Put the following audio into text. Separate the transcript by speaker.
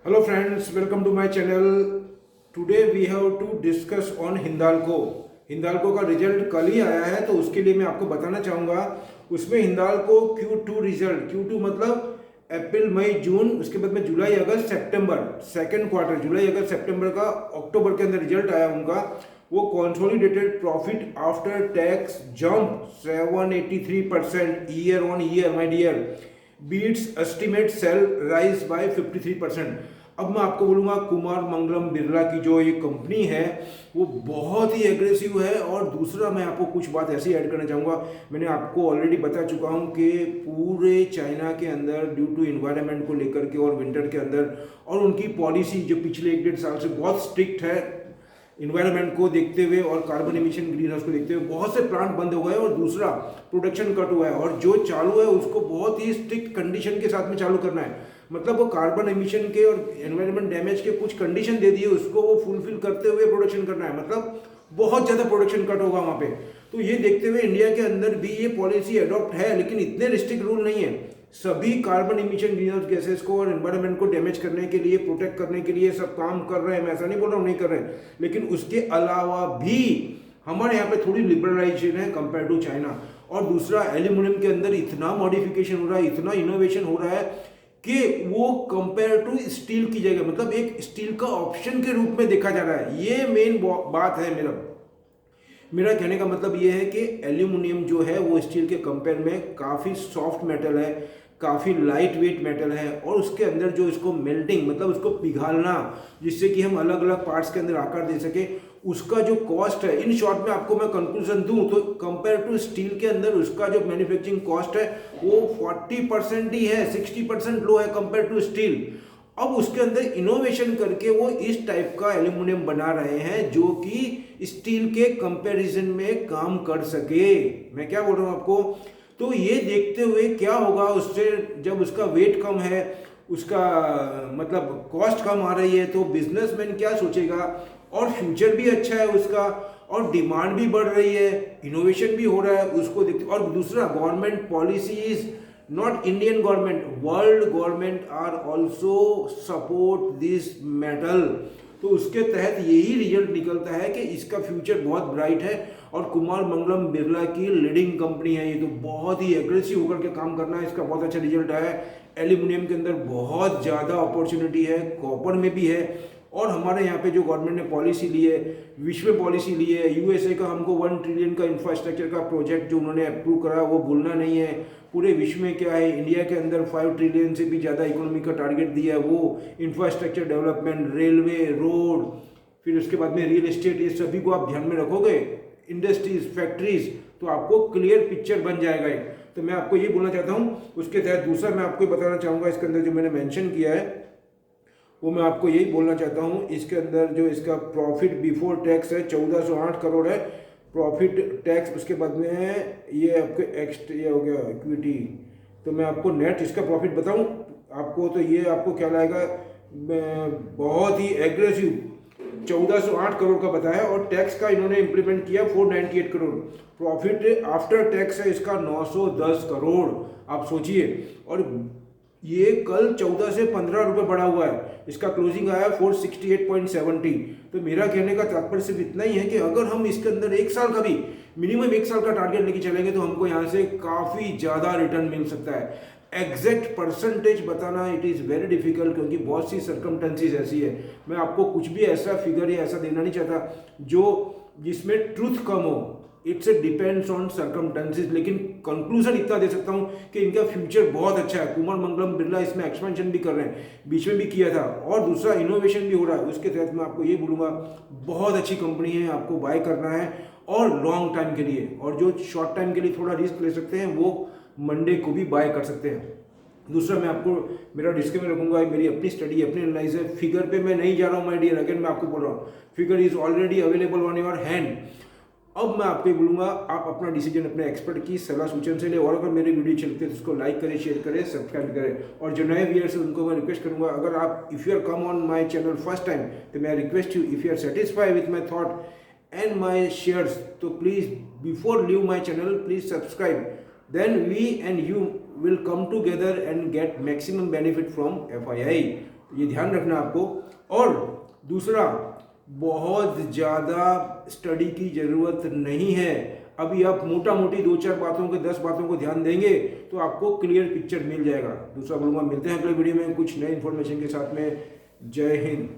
Speaker 1: Hello friends, welcome to my channel. Today we have to discuss on Hindalco. Hindalco का result कल ही आया है तो उसके लिए मैं आपको बताना चाहूँगा। उसमें हिंदाल्को Q2 रिजल्ट, Q2 मतलब अप्रैल मई जून, उसके बाद में जुलाई अगस्त सितंबर, सेकंड क्वार्टर जुलाई अगस्त सितंबर का अक्टूबर के अंदर रिजल्ट आया उनका। वो consolidated profit after tax jump 783% year on year my dear, beats estimate sale rise by 53%। अब मैं आपको बोलूँगा कुमार मंगलम बिरला की जो ये कंपनी है वो बहुत ही एग्रेसिव है। और दूसरा मैं आपको कुछ बात ऐसी ऐड करना चाहूँगा, मैंने आपको ऑलरेडी बता चुका हूँ कि पूरे चाइना के अंदर ड्यू टू इन्वायरमेंट को लेकर के और विंटर के अंदर, और उनकी पॉलिसी जो पिछले 1-1.5 साल से बहुत स्ट्रिक्ट है इन्वायरमेंट को देखते हुए और कार्बन एमिशन ग्रीन हाउस को देखते हुए, बहुत से प्लांट बंद हो गए और दूसरा प्रोडक्शन कट हुआ है, और जो चालू है उसको बहुत ही स्ट्रिक्ट कंडीशन के साथ में चालू करना है। मतलब वो कार्बन एमिशन के और एनवायरमेंट डैमेज के कुछ कंडीशन दे दिए, उसको वो फुलफिल करते हुए प्रोडक्शन करना है। मतलब बहुत ज़्यादा प्रोडक्शन कट होगा वहाँ पे। तो ये देखते हुए इंडिया के अंदर भी ये पॉलिसी अडॉप्ट है, लेकिन इतने रिस्ट्रिक्ट रूल नहीं है। सभी carbon emission green house gases को और एनवायरनमेंट को डैमेज करने के लिए, प्रोटेक्ट करने के लिए सब काम कर रहे हैं। मैं ऐसा नहीं बोल रहा हूँ नहीं कर रहे हैं, लेकिन उसके अलावा भी हमारे यहाँ पे थोड़ी लिबरलाइजेशन है कंपेयर टू चाइना। और दूसरा, एल्यूमिनियम के अंदर इतना मॉडिफिकेशन हो रहा है, इतना इनोवेशन हो रहा है कि वो कंपेयर टू स्टील की जगह, मतलब एक स्टील का ऑप्शन के रूप में देखा जा रहा है। ये मेन बात है। मेरा कहने का मतलब ये है कि एल्यूमिनियम जो है वो स्टील के कंपेयर में काफ़ी सॉफ्ट मेटल है, काफ़ी लाइट वेट मेटल है, और उसके अंदर जो इसको मेल्टिंग मतलब उसको पिघालना जिससे कि हम अलग अलग पार्ट्स के अंदर आकार दे सके, उसका जो कॉस्ट है, इन शॉर्ट में आपको मैं कंक्लूजन दूं तो कंपेयर टू स्टील के अंदर उसका जो मैन्युफैक्चरिंग कॉस्ट है वो 40% ही है, 60% लो है कंपेयर टू स्टील। अब उसके अंदर इनोवेशन करके वो इस टाइप का एल्यूमिनियम बना रहे हैं जो कि स्टील के कंपैरिजन में काम कर सके। मैं क्या बोल रहा हूँ आपको, तो ये देखते हुए क्या होगा उससे, जब उसका वेट कम है, उसका मतलब कॉस्ट कम आ रही है, तो बिजनेसमैन क्या सोचेगा। और फ्यूचर भी अच्छा है उसका, और डिमांड भी बढ़ रही है, इनोवेशन भी हो रहा है उसको देखते। और दूसरा, government policies, not Indian government, world government are also support this metal। तो उसके तहत यही रिजल्ट निकलता है कि इसका फ्यूचर बहुत ब्राइट है। और कुमार मंगलम बिरला की लीडिंग कंपनी है ये, तो बहुत ही एग्रेसिव होकर के काम करना है। इसका बहुत अच्छा रिजल्ट आया है। एल्यूमिनियम के अंदर बहुत ज़्यादा अपॉर्चुनिटी है, कॉपर में भी है। और हमारे यहाँ पे जो गवर्नमेंट ने पॉलिसी ली है, विश्व में पॉलिसी ली है, यूएसए का हमको 1 ट्रिलियन का इंफ्रास्ट्रक्चर का प्रोजेक्ट जो उन्होंने अप्रूव करा वो भूलना नहीं है। पूरे विश्व में क्या है, इंडिया के अंदर 5 ट्रिलियन से भी ज़्यादा इकोनॉमी का टारगेट दिया है। वो इंफ्रास्ट्रक्चर डेवलपमेंट, रेलवे, रोड, फिर उसके बाद में रियल एस्टेट, ये सभी को आप ध्यान में रखोगे, इंडस्ट्रीज, फैक्ट्रीज, तो आपको क्लियर पिक्चर बन जाएगा एक। तो मैं आपको ये बोलना चाहता हूँ। उसके तहत दूसरा मैं आपको बताना चाहूँगा, इसके अंदर जो मैंने मेंशन किया है वो मैं आपको यही बोलना चाहता हूँ। इसके अंदर जो इसका प्रॉफिट बिफोर टैक्स है 1408 करोड़ है प्रॉफिट टैक्स। उसके बाद में ये आपके ये हो गया इक्विटी। तो मैं आपको नेट इसका प्रॉफिट बताऊँ आपको, तो ये आपको क्या लाएगा, बहुत ही एग्रेसिव 1408 करोड़ का बताया। और टैक्स का इन्होंने इंप्लीमेंट किया 498 करोड़। प्रॉफिट आफ्टर टैक्स है इसका 910 करोड़। आप सोचिए। और ये कल 14 से 15 रुपये बढ़ा हुआ है, इसका क्लोजिंग आया 468.70। तो मेरा कहने का तात्पर्य सिर्फ इतना ही है कि अगर हम इसके अंदर 1 साल का भी, मिनिमम 1 साल का टारगेट लेके चलेंगे तो हमको यहाँ से काफ़ी ज़्यादा रिटर्न मिल सकता है। एग्जैक्ट परसेंटेज बताना इट इज़ वेरी डिफिकल्ट, क्योंकि बहुत सी सर्कमटेंसीज ऐसी है। मैं आपको कुछ भी ऐसा फिगर या ऐसा देना नहीं चाहता जो जिसमें ट्रूथ कम हो। इट्स डिपेंड्स ऑन सर्कमटेंसेस, लेकिन कंक्लूजन इतना दे सकता हूं कि इनका फ्यूचर बहुत अच्छा है। कुमार मंगलम बिरला इसमें एक्सपेंशन भी कर रहे हैं, बीच में भी किया था, और दूसरा इनोवेशन भी हो रहा है। उसके तहत मैं आपको ये बोलूँगा बहुत अच्छी कंपनी है, आपको बाय करना है और लॉन्ग टाइम के लिए। और जो शॉर्ट टाइम के लिए थोड़ा रिस्क ले सकते हैं वो मंडे को भी बाय कर सकते हैं। दूसरा, मैं आपको मेरा डिस्क्लेमर रखूंगा, मेरी अपनी स्टडी, अपनी एनालिसिस है, फिगर पे मैं नहीं जा रहा हूँ माय डियर। अगेन मैं आपको बोल रहा हूँ, figure is already available on your hand. अब मैं आपको बोलूंगा आप अपना डिसीजन अपने एक्सपर्ट की सलाह सूचन से ले। और अगर मेरी वीडियो चलती है तो उसको लाइक करें, शेयर करें, सब्सक्राइब करें। और जो नए व्यूअर्स हैं उनको मैं रिक्वेस्ट करूंगा, अगर आप if you are come on my channel first time, तो मैं request you, if you are satisfied with my thought and my shares, तो please before leave my channel please subscribe, then we and you will come together and get maximum benefit from FII। ये ध्यान रखना आपको। और दूसरा, बहुत ज़्यादा study की ज़रूरत नहीं है। अभी आप मोटा मोटी 2-4 बातों के 10 बातों को ध्यान देंगे तो आपको क्लियर पिक्चर मिल जाएगा। दूसरा बोलूँगा, मिलते हैं अगले वीडियो में कुछ नए इन्फॉर्मेशन के साथ में। जय हिंद।